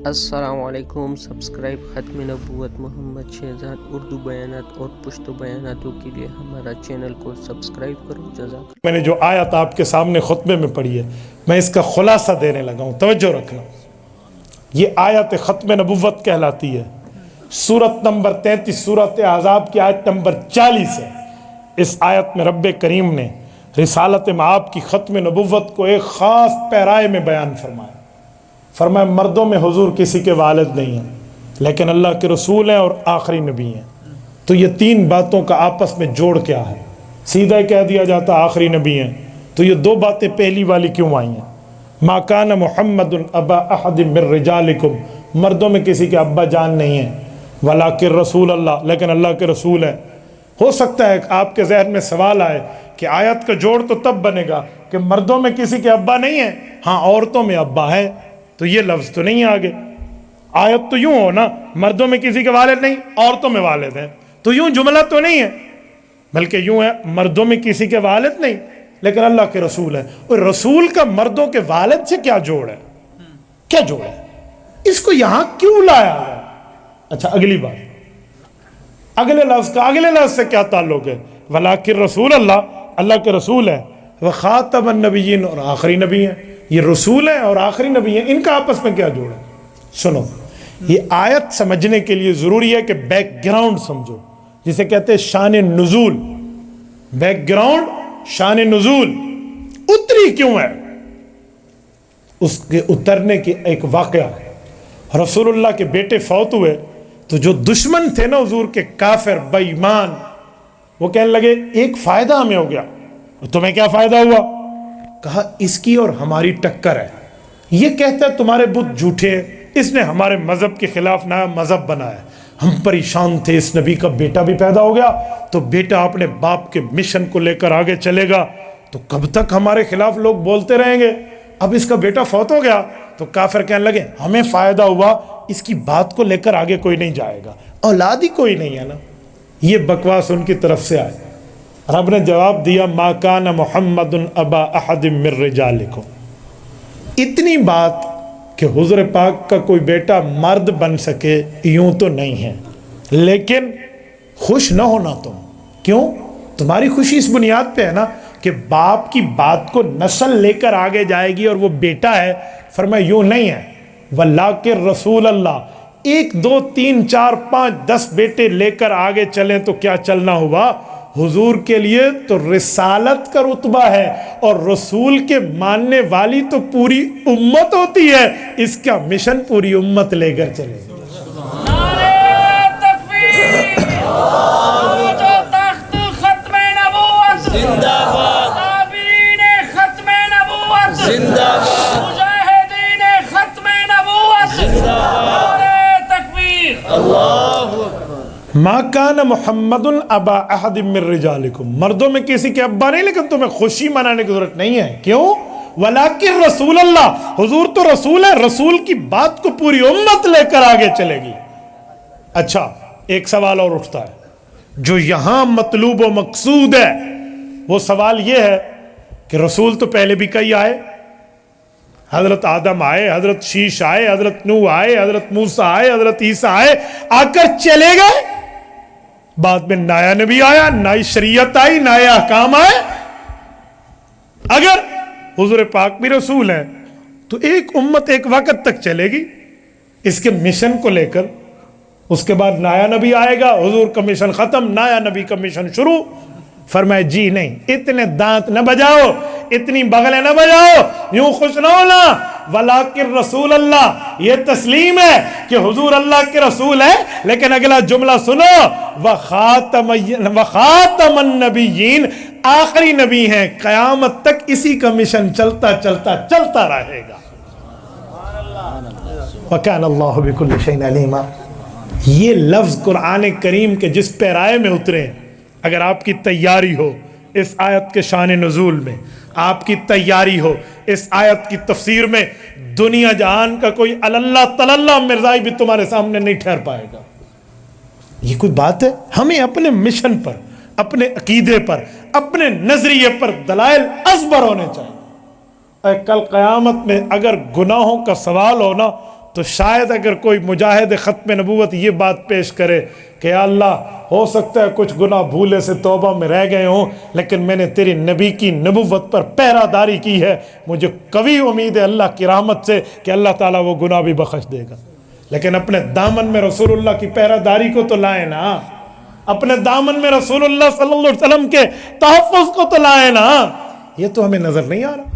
السلام علیکم. سبسکرائب ختم نبوت محمد شہزاد اردو بیانات اور پشتو بیاناتوں کے لیے ہمارا چینل کو سبسکرائب کرو. جزاک. میں نے جو آیت آپ کے سامنے خطبے میں پڑھی ہے میں اس کا خلاصہ دینے لگا ہوں، توجہ رکھنا. یہ آیت ختم نبوت کہلاتی ہے. سورت نمبر 33 سورت احزاب کی آیت نمبر 40 ہے. اس آیت میں رب کریم نے رسالت مآب کی ختم نبوت کو ایک خاص پیرائے میں بیان فرمایا مردوں میں حضور کسی کے والد نہیں ہیں لیکن اللہ کے رسول ہیں اور آخری نبی ہیں. تو یہ تین باتوں کا آپس میں جوڑ کیا ہے؟ سیدھا کہہ دیا جاتا آخری نبی ہیں، تو یہ دو باتیں پہلی والی کیوں آئی ہیں؟ ما کان محمد ابا احد من رجالکم، مردوں میں کسی کے ابا جان نہیں ہیں، ولکن رسول اللہ، لیکن اللہ کے رسول ہیں. ہو سکتا ہے کہ آپ کے ذہن میں سوال آئے کہ آیت کا جوڑ تو تب بنے گا کہ مردوں میں کسی کے ابا نہیں ہیں، ہاں عورتوں میں ابا ہے، تو یہ لفظ تو نہیں آگے. آیت تو یوں ہو نا، مردوں میں کسی کے والد نہیں، عورتوں میں والد ہیں، تو یوں جملہ تو نہیں ہے، بلکہ یوں ہے مردوں میں کسی کے والد نہیں لیکن اللہ کے رسول ہے. اور رسول کا مردوں کے والد سے کیا جوڑ ہے؟ کیا جوڑ ہے؟ اس کو یہاں کیوں لایا گیا؟ اچھا اگلی بات، اگلے لفظ سے کیا تعلق ہے؟ ولیکن رسول اللہ، اللہ کے رسول ہے، وخاتم النبیین، اور آخری نبی ہیں. یہ رسول ہیں اور آخری نبی ہیں، ان کا آپس میں کیا جوڑ ہے؟ سنو، یہ آیت سمجھنے کے لیے ضروری ہے کہ بیک گراؤنڈ سمجھو، جسے کہتے ہیں شان نزول. بیک گراؤنڈ، شان نزول، اتری کیوں ہے؟ اس کے اترنے کی ایک واقعہ ہے. رسول اللہ کے بیٹے فوت ہوئے تو جو دشمن تھے نا حضور کے، کافر بے ایمان، وہ کہنے لگے ایک فائدہ ہمیں ہو گیا. تمہیں کیا فائدہ ہوا؟ کہا اس کی اور ہماری ٹکر ہے. یہ کہتا ہے تمہارے بت جھوٹے ہیں، اس نے ہمارے مذہب کے خلاف نیا مذہب بنایا. ہم پریشان تھے، اس نبی کا بیٹا بھی پیدا ہو گیا تو بیٹا اپنے باپ کے مشن کو لے کر آگے چلے گا تو کب تک ہمارے خلاف لوگ بولتے رہیں گے؟ اب اس کا بیٹا فوت ہو گیا تو کافر کہنے لگے ہمیں فائدہ ہوا، اس کی بات کو لے کر آگے کوئی نہیں جائے گا، اولاد ہی کوئی نہیں ہے نا. یہ بکواس ان کی طرف سے آئے. رب نے جواب دیا ما کان محمد ابا احد من رجالکم. اتنی بات کہ حضور پاک کا کوئی بیٹا مرد بن سکے یوں تو نہیں ہے، لیکن خوش نہ ہونا تم. کیوں؟ تمہاری خوشی اس بنیاد پہ ہے نا کہ باپ کی بات کو نسل لے کر آگے جائے گی اور وہ بیٹا ہے. فرمایا یوں نہیں ہے، ولیکن رسول اللہ، 1 2 3 4 5 10 بیٹے لے کر آگے چلیں تو کیا چلنا ہوا؟ حضور کے لیے تو رسالت کا رتبہ ہے، اور رسول کے ماننے والی تو پوری امت ہوتی ہے، اس کا مشن پوری امت لے کر چلے گی. نعرہ تکبیر، جو تخت ختم نبوت زندہ باد، تابعین ختم نبوت زندہ باد، مجاہدین ختم نبوت زندہ باد. نعرہ تکبیر، اللہ اکبر. ما کان محمد ابا احد من رجالکم، مردوں میں کسی کے ابا نہیں، لیکن تمہیں خوشی منانے کی ضرورت نہیں ہے. کیوں؟ ولیکن رسول اللہ، حضور تو رسول ہے، رسول کی بات کو پوری امت لے کر آگے چلے گی. اچھا ایک سوال اور اٹھتا ہے جو یہاں مطلوب و مقصود ہے. وہ سوال یہ ہے کہ رسول تو پہلے بھی کئی آئے، حضرت آدم آئے، حضرت شیش آئے، حضرت نوح آئے، حضرت موسیٰ آئے، حضرت عیسیٰ آئے، آ کر چلے گئے. بعد میں نیا نبی آیا، نئی شریعت آئی، نئے احکام آئے. اگر حضور پاک بھی رسول ہیں تو ایک امت ایک وقت تک چلے گی اس کے مشن کو لے کر. اس کے بعد نیا نبی آئے گا، حضور کا مشن ختم، نیا نبی کا مشن شروع. فرمائے جی نہیں، اتنے دانت نہ بجاؤ، اتنی بغلیں نہ بجاؤ، یوں خوش نہ ہونا. ولیکن رسول اللہ، یہ تسلیم ہے کہ حضور اللہ کے رسول ہے، لیکن اگلا جملہ سنو، وخاتم النبیین، آخری نبی ہیں. قیامت تک اسی کا مشن چلتا چلتا چلتا رہے گا. وَكَانَ اللَّهُ بِكُلِّ شَيْءٍ عَلِيمًا. یہ لفظ قرآن کریم کے جس پیرائے میں اترے، اگر آپ کی تیاری ہو اس آیت کے شان نزول میں، آپ کی تیاری ہو اس آیت کی تفسیر میں، دنیا جہان کا کوئی اللہ تلاللہ مرزائی بھی تمہارے سامنے نہیں ٹھہر پائے گا. یہ کوئی بات ہے؟ ہمیں اپنے مشن پر، اپنے عقیدے پر، اپنے نظریے پر دلائل ازبر ہونے چاہیے. کل قیامت میں اگر گناہوں کا سوال ہونا تو شاید اگر کوئی مجاہد ختم نبوت یہ بات پیش کرے کہ یا اللہ ہو سکتا ہے کچھ گناہ بھولے سے توبہ میں رہ گئے ہوں، لیکن میں نے تیری نبی کی نبوت پر پہرہ داری کی ہے، مجھے قوی امید ہے اللہ کی رحمت سے کہ اللہ تعالیٰ وہ گناہ بھی بخش دے گا۔ لیکن اپنے دامن میں رسول اللہ کی پہرہ داری کو تو لائے نا، اپنے دامن میں رسول اللہ صلی اللہ علیہ وسلم کے تحفظ کو تو لائے نا، یہ تو ہمیں نظر نہیں آ رہا۔